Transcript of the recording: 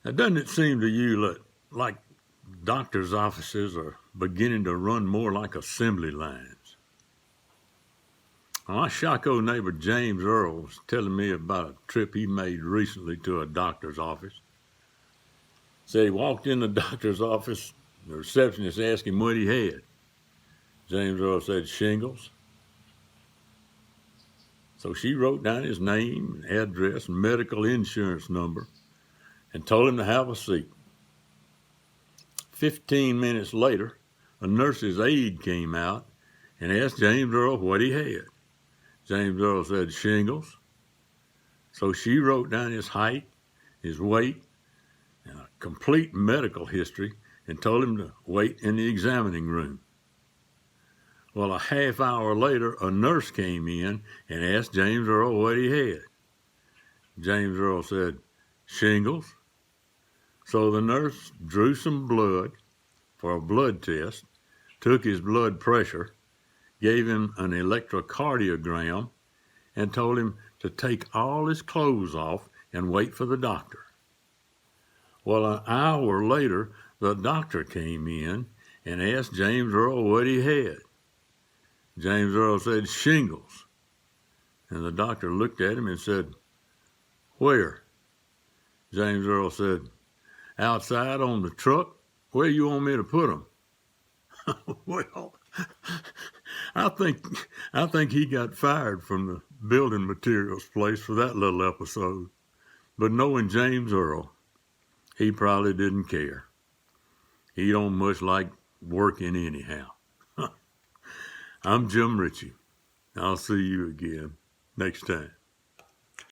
Now, doesn't it seem to you that, like doctors' offices are beginning to run more like assembly lines? My Shaco neighbor James Earl was telling me about a trip he made recently to a doctor's office. Said he walked in the doctor's office, the receptionist asked him what he had. James Earl said shingles. So she wrote down his name, address, and medical insurance number and told him to have a seat. 15 minutes later, a nurse's aide came out and asked James Earl what he had. James Earl said shingles. So she wrote down his height, his weight, and a complete medical history and told him to wait in the examining room. Well, a half hour later, a nurse came in and asked James Earl what he had. James Earl said, shingles. So the nurse drew some blood for a blood test, took his blood pressure, gave him an electrocardiogram, and told him to take all his clothes off and wait for the doctor. Well, an hour later, the doctor came in and asked James Earl what he had. James Earl said, shingles. And the doctor looked at him and said, where? James Earl said, outside on the truck. Where you want me to put them? Well, I think he got fired from the building materials place for that little episode. But knowing James Earl, he probably didn't care. He don't much like working anyhow. I'm Jim Ritchie. I'll see you again next time.